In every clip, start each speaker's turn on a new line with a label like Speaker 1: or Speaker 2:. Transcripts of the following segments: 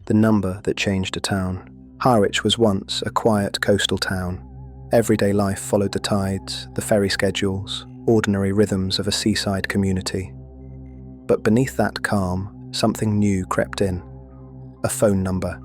Speaker 1: The number that changed a town. Harwich was once a quiet coastal town. Everyday life followed the tides, the ferry schedules, ordinary rhythms of a seaside community. But beneath that calm, something new crept in. A phone number.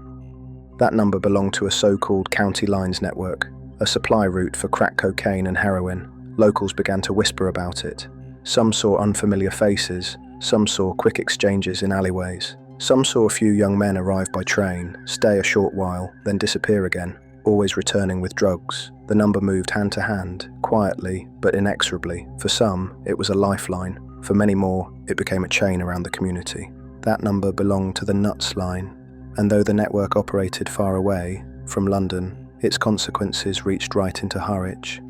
Speaker 1: That number belonged to a so-called county lines network, a supply route for crack cocaine and heroin. Locals began to whisper about it. Some saw unfamiliar faces, some saw quick exchanges in alleyways. Some saw a few young men arrive by train, stay a short while, then disappear again, always returning with drugs. The number moved hand to hand, quietly but inexorably. For some, it was a lifeline. For many more, it became a chain around the community. That number belonged to the Nuts line, and though the network operated far away, from London, its consequences reached right into Harwich.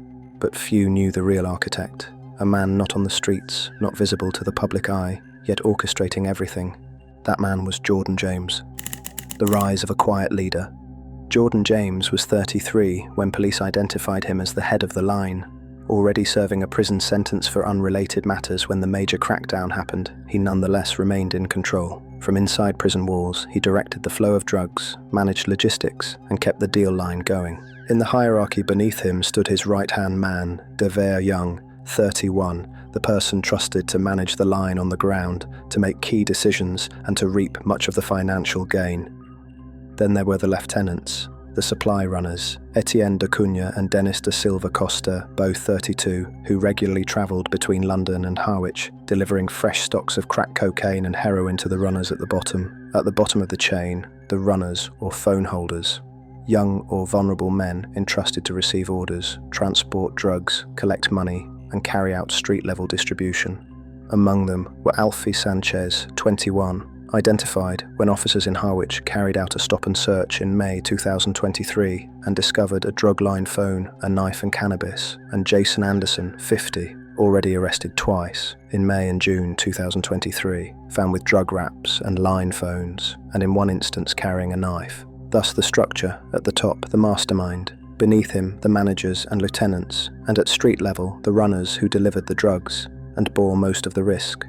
Speaker 1: But few knew the real architect, a man not on the streets, not visible to the public eye, yet orchestrating everything. That man was Jordan James. The rise of a quiet leader. Jordan James was 33 when police identified him as the head of the line. Already serving a prison sentence for unrelated matters when the major crackdown happened, he nonetheless remained in control. From inside prison walls, he directed the flow of drugs, managed logistics, and kept the deal line going. In the hierarchy beneath him stood his right-hand man, Dever Young, 31, the person trusted to manage the line on the ground, to make key decisions, and to reap much of the financial gain. Then there were the lieutenants, the supply runners, Etienne de Cunha and Dennis da Silva Costa, both 32, who regularly travelled between London and Harwich, delivering fresh stocks of crack cocaine and heroin to the runners at the bottom. At the bottom of the chain, the runners, or phone holders. Young or vulnerable men entrusted to receive orders, transport drugs, collect money, and carry out street-level distribution. Among them were Alfie Sanchez, 21, identified when officers in Harwich carried out a stop and search in May 2023 and discovered a drug-line phone, a knife and cannabis, and Jason Anderson, 50, already arrested twice, in May and June 2023, found with drug wraps and line phones, and in one instance carrying a knife. Thus the structure, at the top, the mastermind, beneath him, the managers and lieutenants, and at street level, the runners who delivered the drugs and bore most of the risk.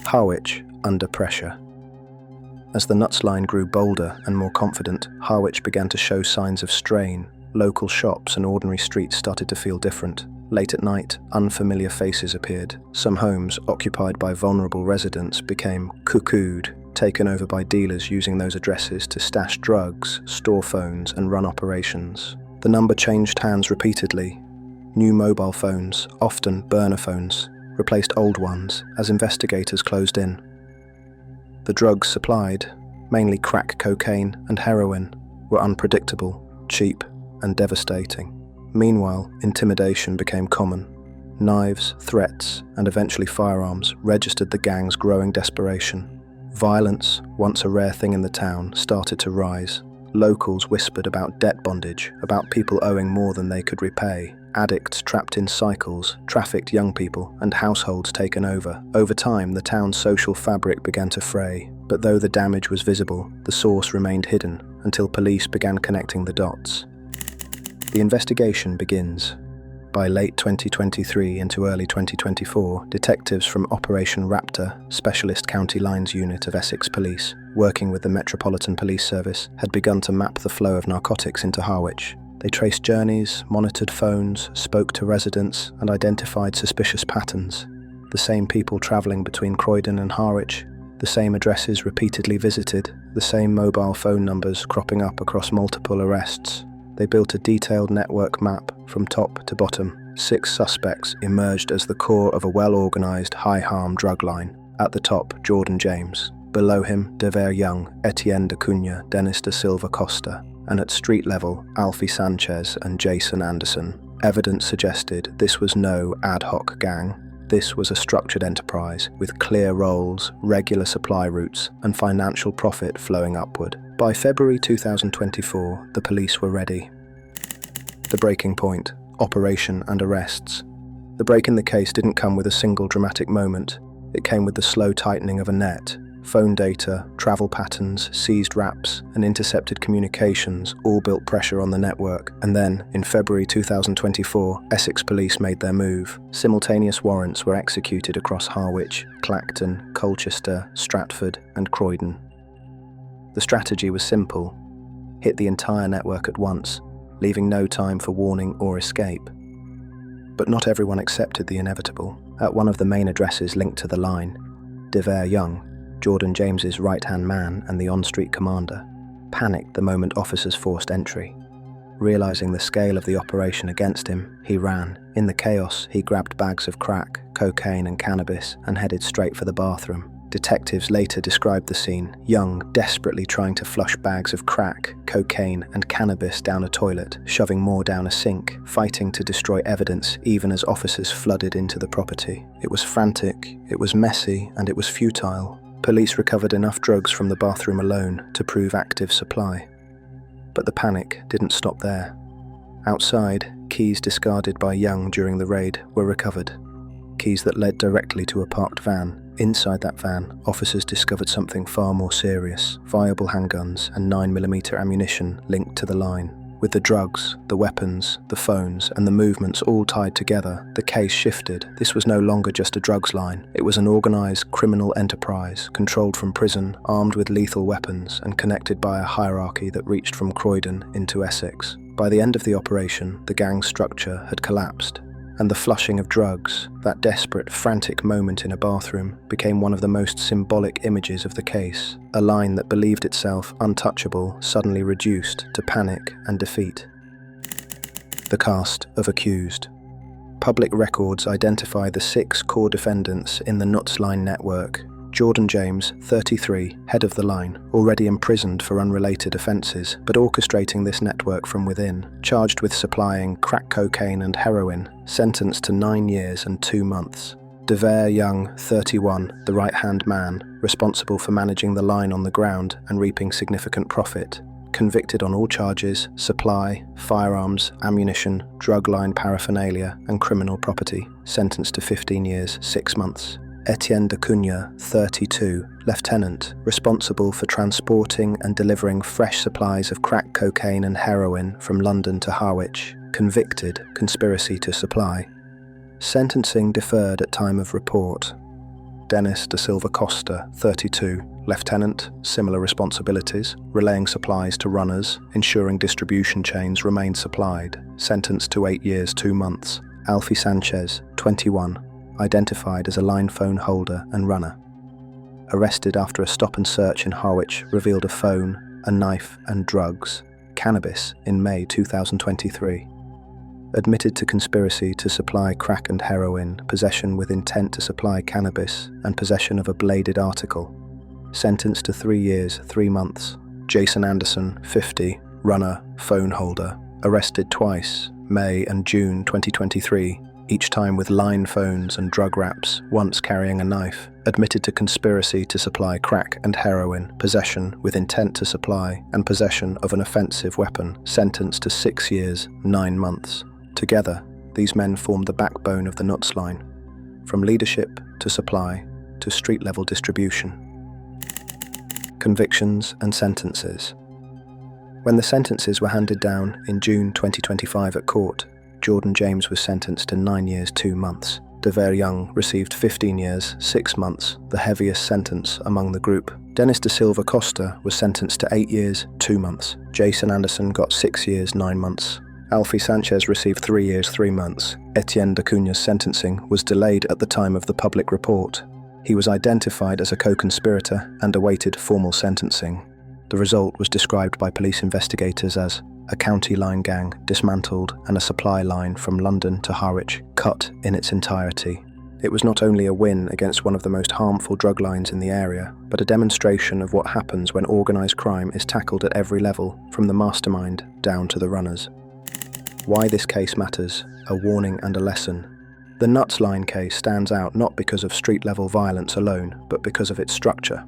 Speaker 1: Harwich under pressure. As the Nuts line grew bolder and more confident, Harwich began to show signs of strain. Local shops and ordinary streets started to feel different. Late at night, unfamiliar faces appeared. Some homes, occupied by vulnerable residents, became cuckooed, taken over by dealers using those addresses to stash drugs, store phones, and run operations. The number changed hands repeatedly. New mobile phones, often burner phones, replaced old ones as investigators closed in. The drugs supplied, mainly crack cocaine and heroin, were unpredictable, cheap, and devastating. Meanwhile, intimidation became common. Knives, threats, and eventually firearms registered the gang's growing desperation. Violence, once a rare thing in the town, started to rise. Locals whispered about debt bondage, about people owing more than they could repay, addicts trapped in cycles, trafficked young people, and households taken over. Over time, the town's social fabric began to fray, but though the damage was visible, the source remained hidden until police began connecting the dots. The investigation begins. By late 2023 into early 2024, detectives from Operation Raptor, Specialist County Lines Unit of Essex Police, working with the Metropolitan Police Service, had begun to map the flow of narcotics into Harwich. They traced journeys, monitored phones, spoke to residents, and identified suspicious patterns. The same people travelling between Croydon and Harwich, the same addresses repeatedly visited, the same mobile phone numbers cropping up across multiple arrests. They built a detailed network map from top to bottom. 6 suspects emerged as the core of a well-organised, high-harm drug line. At the top, Jordan James. Below him, Dever Young, Etienne de Cunha, Dennis da Silva Costa. And at street level, Alfie Sanchez and Jason Anderson. Evidence suggested this was no ad hoc gang. This was a structured enterprise with clear roles, regular supply routes, and financial profit flowing upward. By February 2024, the police were ready. The breaking point, operation and arrests. The break in the case didn't come with a single dramatic moment. It came with the slow tightening of a net. Phone data, travel patterns, seized wraps, and intercepted communications all built pressure on the network. And then, in February 2024, Essex Police made their move. Simultaneous warrants were executed across Harwich, Clacton, Colchester, Stratford, and Croydon. The strategy was simple: hit the entire network at once, leaving no time for warning or escape. But not everyone accepted the inevitable. At one of the main addresses linked to the line, Devere Young, Jordan James's right-hand man and the on-street commander, panicked the moment officers forced entry. Realizing the scale of the operation against him, he ran. In the chaos, he grabbed bags of crack, cocaine and cannabis and headed straight for the bathroom. Detectives later described the scene: Young desperately trying to flush bags of crack, cocaine and cannabis down a toilet, shoving more down a sink, fighting to destroy evidence even as officers flooded into the property. It was frantic, it was messy, and it was futile. Police recovered enough drugs from the bathroom alone to prove active supply. But the panic didn't stop there. Outside, keys discarded by Young during the raid were recovered. Keys that led directly to a parked van. Inside that van, officers discovered something far more serious: viable handguns and 9mm ammunition linked to the line. With the drugs, the weapons, the phones, and the movements all tied together, the case shifted. This was no longer just a drugs line. It was an organized criminal enterprise, controlled from prison, armed with lethal weapons, and connected by a hierarchy that reached from Croydon into Essex. By the end of the operation, the gang's structure had collapsed, and the flushing of drugs, that desperate, frantic moment in a bathroom, became one of the most symbolic images of the case. A line that believed itself untouchable suddenly reduced to panic and defeat. The cast of accused. Public records identify the 6 core defendants in the Nuts Line network. Jordan James, 33, head of the line, already imprisoned for unrelated offences, but orchestrating this network from within, charged with supplying crack cocaine and heroin, sentenced to 9 years and 2 months. Devere Young, 31, the right-hand man, responsible for managing the line on the ground and reaping significant profit, convicted on all charges: supply, firearms, ammunition, drug line paraphernalia, and criminal property, sentenced to 15 years, 6 months. Etienne de Cunha, 32, lieutenant, responsible for transporting and delivering fresh supplies of crack cocaine and heroin from London to Harwich, convicted, conspiracy to supply. Sentencing deferred at time of report. Dennis da Silva Costa, 32, lieutenant, similar responsibilities, relaying supplies to runners, ensuring distribution chains remained supplied, sentenced to 8 years, 2 months. Alfie Sanchez, 21, identified as a line phone holder and runner. Arrested after a stop and search in Harwich revealed a phone, a knife and drugs, cannabis, in May 2023. Admitted to conspiracy to supply crack and heroin, possession with intent to supply cannabis, and possession of a bladed article. Sentenced to 3 years, 3 months. Jason Anderson, 50, runner, phone holder. Arrested twice, May and June 2023. Each time with line phones and drug wraps, once carrying a knife. Admitted to conspiracy to supply crack and heroin, possession with intent to supply, and possession of an offensive weapon, sentenced to 6 years, 9 months. Together, these men formed the backbone of the Nuts Line, from leadership to supply to street-level distribution. Convictions and sentences. When the sentences were handed down in June 2025 at court, Jordan James was sentenced to 9 years, 2 months. Devere Young received 15 years, 6 months, the heaviest sentence among the group. Dennis da Silva Costa was sentenced to 8 years, 2 months. Jason Anderson got 6 years, 9 months. Alfie Sanchez received 3 years, 3 months. Etienne de Cunha's sentencing was delayed at the time of the public report. He was identified as a co-conspirator and awaited formal sentencing. The result was described by police investigators as a county line gang dismantled and a supply line from London to Harwich cut in its entirety. It was not only a win against one of the most harmful drug lines in the area, but a demonstration of what happens when organised crime is tackled at every level, from the mastermind down to the runners. Why this case matters, a warning and a lesson. The Nuts Line case stands out not because of street-level violence alone, but because of its structure.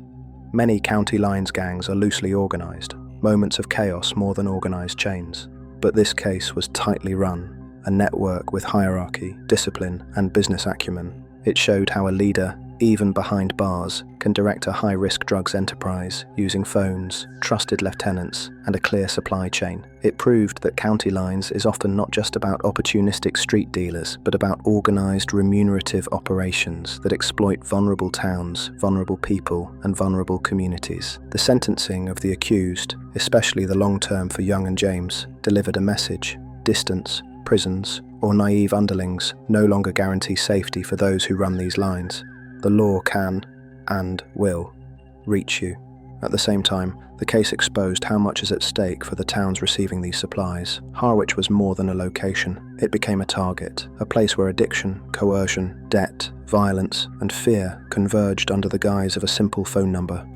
Speaker 1: Many county lines gangs are loosely organised, moments of chaos more than organised chains. But this case was tightly run, a network with hierarchy, discipline, and business acumen. It showed how a leader, even behind bars, can direct a high-risk drugs enterprise using phones, trusted lieutenants, and a clear supply chain. It proved that county lines is often not just about opportunistic street dealers, but about organized, remunerative operations that exploit vulnerable towns, vulnerable people, and vulnerable communities. The sentencing of the accused, especially the long term for Young and James, delivered a message. Distance, prisons, or naive underlings no longer guarantee safety for those who run these lines. The law can, and will, reach you. At the same time, the case exposed how much is at stake for the towns receiving these supplies. Harwich was more than a location. It became a target, a place where addiction, coercion, debt, violence, and fear converged under the guise of a simple phone number.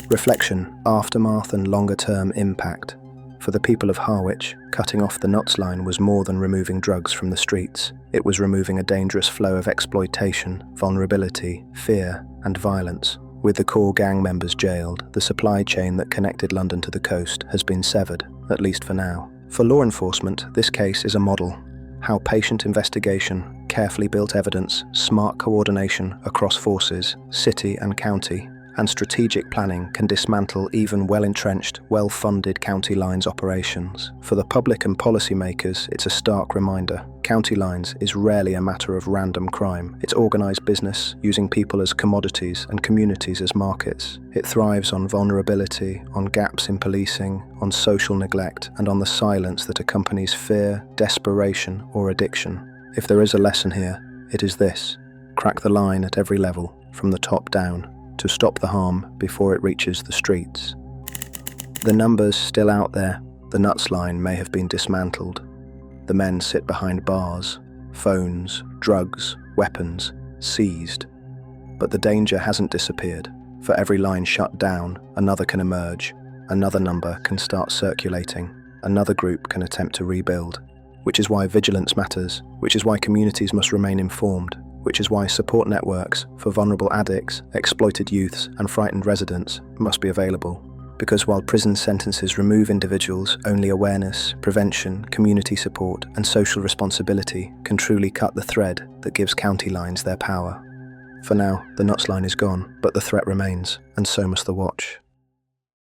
Speaker 1: Reflection, aftermath, and longer-term impact. For the people of Harwich, cutting off the nuts line was more than removing drugs from the streets. It was removing a dangerous flow of exploitation, vulnerability, fear, and violence. With the core gang members jailed, the supply chain that connected London to the coast has been severed, at least for now. For law enforcement, this case is a model. How patient investigation, carefully built evidence, smart coordination across forces, city and county, and strategic planning can dismantle even well-entrenched, well-funded county lines operations. For the public and policymakers, it's a stark reminder. County lines is rarely a matter of random crime. It's organised business, using people as commodities and communities as markets. It thrives on vulnerability, on gaps in policing, on social neglect, and on the silence that accompanies fear, desperation, or addiction. If there is a lesson here, it is this: crack the line at every level, from the top down, to stop the harm before it reaches the streets. The numbers still out there. The nuts line may have been dismantled. The men sit behind bars, phones, drugs, weapons, seized. But the danger hasn't disappeared. For every line shut down, another can emerge, another number can start circulating, another group can attempt to rebuild. Which is why vigilance matters, which is why communities must remain informed, which is why support networks for vulnerable addicts, exploited youths, and frightened residents must be available. Because while prison sentences remove individuals, only awareness, prevention, community support, and social responsibility can truly cut the thread that gives county lines their power. For now, the nuts line is gone, but the threat remains, and so must the watch.